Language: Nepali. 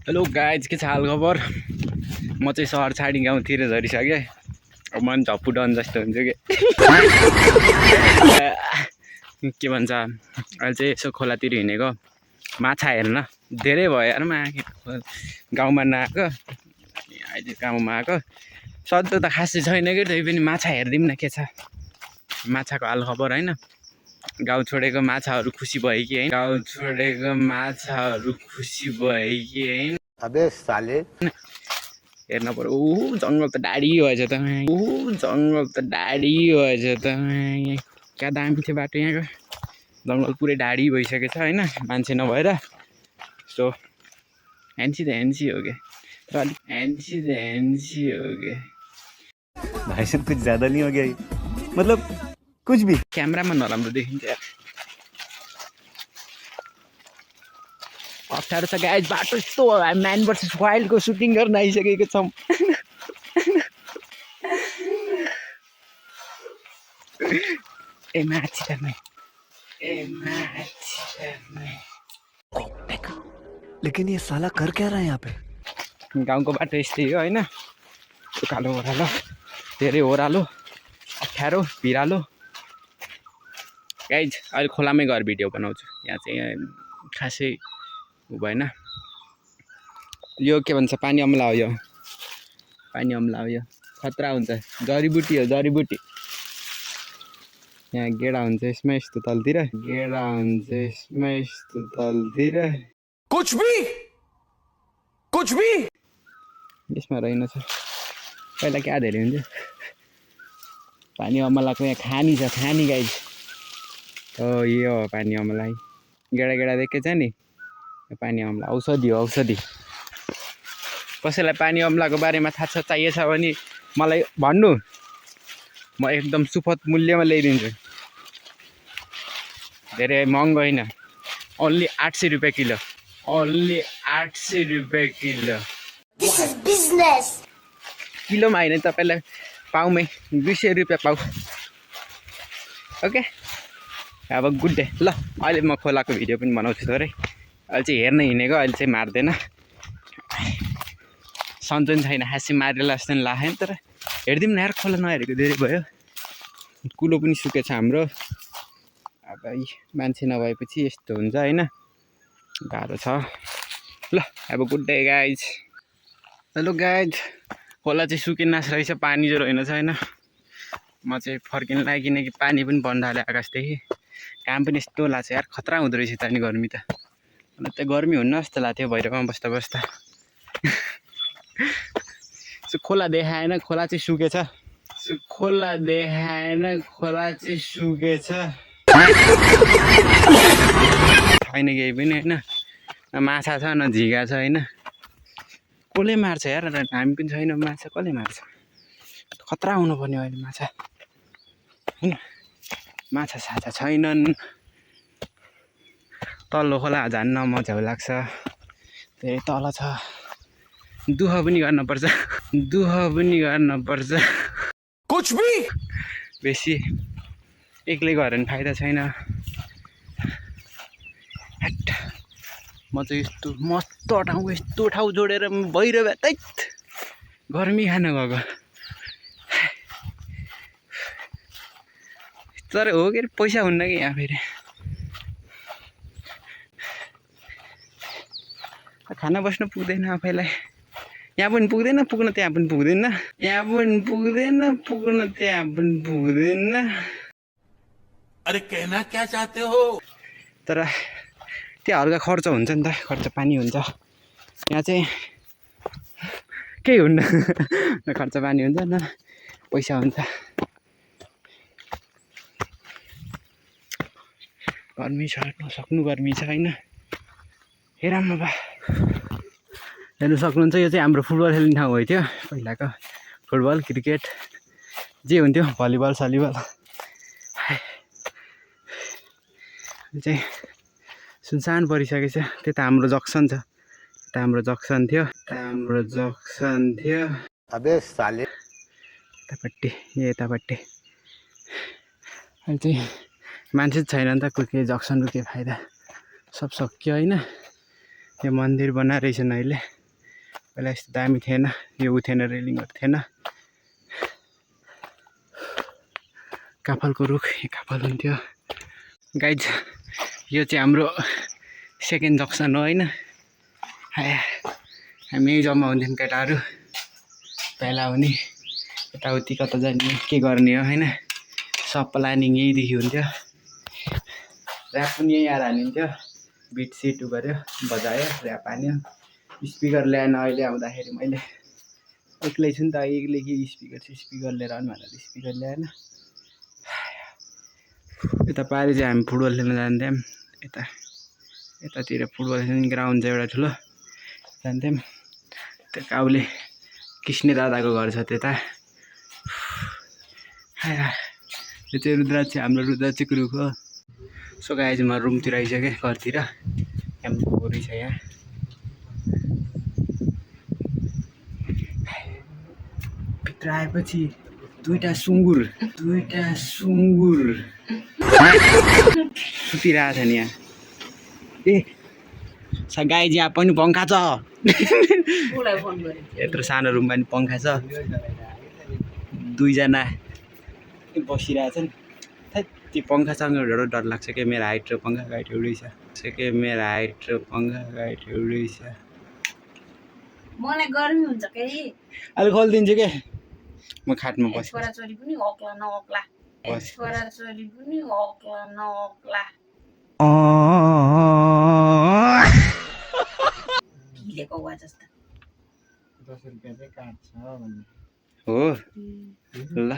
हेलो गाइज, के छ हाल खबर? म चाहिँ सहर छाडी गाउँतिर झरिसकेँ। अब मन झप्पुडन जस्तो हुन्छ के भन्छ, अहिले चाहिँ यसो खोलातिर हिँडेको माछा हेर्न। धेरै भयो यार गाउँमा नआएको, अहिले गाउँमा आएको। सधैँ त खासै छैन कि, त्यही पनि माछा हेरिदिउँ न के छ माछाको हाल खबर होइन। गाउँ छोडेको माछाहरू खुसी भयो कि होइन? गाउँ छोडेको माछाहरू खुसी भयो कि होइन? अबे साले हेर्न पर्यो। ऊ जङ्गल त डाडी भएछ त, जङ्गल त डाडी भएछ त। क्या दामी थियो बाटो यहाँको, जङ्गल पुरै डाडी भइसकेको छ होइन, मान्छे नभएर। सो ह्यान्सी त ह्यान्सी हो क्या, तर अलिक ह्यान्सी त ह्यान्सी हो क्या। भाई साहब कुछ ज्यादा नहीं हो गया ये? मतलब कुछ भी क्यामेरामा नराम्रो देखिन्छ यार। अप्ठ्यारो छ गाइज बाटो यस्तो। म्यान भर्सेस वाइल्डको सुटिङ गर्न आइसकेको छौँ। ए माछी त नै, लेकिन ये साला कर क्या रहा है यहाँ पे? गाउँको बाटो यस्तै हो होइन। उकालो ओह्रालो, धेरै ओह्रालो, अप्ठ्यारो, भिरालो। गाइज अहिले खोलामै गएर भिडियो बनाउँछु। यहाँ चाहिँ खासै उ भएन। यो के भन्छ, पानी अम्ला हो। यो पानी अम्ला हो, यो खतरा हुन्छ। जडीबुटी हो, जडीबुटी। यहाँ गेडा हुन्छ यसमा, यस्तो तलतिर गेडा हुन्छ यसमा, यस्तो तलतिर कुछ भी यसमा रहेन छ। पहिला क्या धेरै हुन्थ्यो। पानी अमलाको यहाँ खानी छ, खानी गाइज। हो यो हो पानी अमला। गेडा गेडा देखेको छ नि, पानी अमला औषधि हो, औषधि। कसैलाई पानी अमलाको बारेमा थाहा छ, चाहिएछ भने मलाई भन्नु, म एकदम सुपथ मूल्यमा ल्याइदिन्छु। धेरै महँगो होइन, ओन्ली 800 रुपियाँ किलो, ओन्ली 800 रुपियाँ किलो। This is business. किलोमा होइन, तपाईँलाई पाउमै 200 रुपियाँ पाउ। ओके, अब गुड डे। ल अहिले म खोलाको भिडियो पनि बनाउँछु थोरै। अहिले चाहिँ हेर्न हिँडेको, अहिले चाहिँ मार्दैन। सन्चो नि छैन, हाँसी मारेला जस्तो नि लाग्यो, तर हेरिदिउँ न यार, खोला नहेरेको धेरै भयो। कुलो पनि सुकेछ हाम्रो। अब मान्छे नभएपछि यस्तो हुन्छ होइन, गाह्रो छ। ल अब good day guys. Hello guys, खोला चाहिँ सुकिनास रहेछ, पानी चाहिँ रहेन छ होइन। म चाहिँ फर्किन लाग्यो किनकि पानी पनि बन्द हाल्यो आकाशदेखि। काम पनि यस्तो लाग्छ यार, खतरा हुँदो रहेछ त नि गर्मी त। अन्त त्यो गर्मी हुन्न जस्तो लाग्थ्यो भैरवमा बस्दा बस्दा। खोला देखाएन, खोला चाहिँ सुकेछ। खोला देखाएन, खोला चाहिँ सुकेछ। छैन केही पनि होइन, न माछा छ न झिगा छ होइन। कसले मार्छ यार, हामी पनि छैन, माछा कसले मार्छ? खतरा हुनुपर्ने अहिले माछा होइन। माछा साछा छैनन्। तल्लो खोला जान्न मजा लाग्छ, धेरै तल छ। दुःख पनि गर्नुपर्छ, दुःख पनि गर्नुपर्छ। कुछ भी बेसी एक्लै गएर पनि फाइदा छैन। म चाहिँ यस्तो मस्त ठाउँ, यस्तो ठाउँ जोडेर भइरह्यो दैत गर्मी खान गएको। तर हो के पैसा हुन्न कि यहाँ फेरि। खाना बस्नु पुग्दैन आफैलाई, यहाँ पनि पुग्दैन पुग्न, त्यहाँ पनि पुग्दैन, यहाँ पनि पुग्दैन पुग्न, त्यहाँ पनि पुग्दैन। अरे कहना क्या चाहते हो? तर त्यो हल्का खर्च हुन्छ नि त, खर्च पानी हुन्छ। यहाँ चाहिँ केही हुन्न, न खर्च पानी हुन्छ न पैसा हुन्छ। गर्मी छ, नसक्नु गर्मी छ होइन। हेरौँ बा, हेर्नु सक्नुहुन्छ, यो चाहिँ हाम्रो फुटबल खेल्ने ठाउँ हो। थियो पहिलाको फुटबल क्रिकेट जे हुन्थ्यो, भलिबल सलिबल। चाहिँ सुनसान परिसकेको छ। त्यता हाम्रो जक्सन छ, त्यता हाम्रो जक्सन थियो, हाम्रो जक्सन थियो। अबे साले यतापट्टि, यतापट्टि अहिले चाहिँ मान्छे छैन नि त, के जक्सनको के फाइदा, सब सक्यो होइन। यो मन्दिर बनाइरहेछन् अहिले। पहिला यस्तो दामी थिएन, यो थिएन, रेलिङहरू थिएन। काफलको रुख काफल हुन्थ्यो। गाइज यो चाहिँ हाम्रो सेकेन्ड जक्सन हो होइन। हामी यही जम्मा हुन्थ्यौँ केटाहरू पहिला हुने, यताउति कता जाने के गर्ने हो होइन। सब प्लानिङ यहीँदेखि हुन्थ्यो। ऱ्याप पनि यहीँ आएर हानिन्थ्यो, बिट सिट गऱ्यो, बजायो, ऱ्याप हान्यो। स्पिकर ल्याएन अहिले आउँदाखेरि, मैले एक्लै छु नि त, एक्लै के स्पिकर लिएर आउनु भनेर स्पिकर ल्याएन। यता पारि चाहिँ हामी फुटबल खेल्न जान्थ्यौँ। यतातिर फुटबल खेल्ने ग्राउन्ड चाहिँ एउटा ठुलो जान्थ्यौँ। त्यो काउले किस्ने दादाको घर छ त्यता। यो चाहिँ रुद्राज चाहिँ हाम्रो रुद्राजको रुख हो। सो गाइज म रुमतिर आइसकेँ, घरतिर। क्याम्पको रहेछ यहाँ। भित्र आएपछि दुईटा सुँगुर सुतिरहेको छ नि यहाँ। ए गाइज यहाँ पनि पङ्खा छ। यत्रो सानो रुम पनि पङ्खा छ। दुईजना बसिरहेछन्। त्यो पङ्खासँग डर लाग्छ कि मेरो हाइट र पङ्खाको हाइट एउटै छ। मलाई गर्मी हुन्छ के अहिले खोलिदिन्छु के म खाटमा बस्छु। छोराछोरी पनि हक्ला नहक्ला, छोराछोरी पनि हक्ला नहक्ला। किलेको वा जस्तो 10 रुपियाँ चाहिँ काट्छ भन्ने हो। ल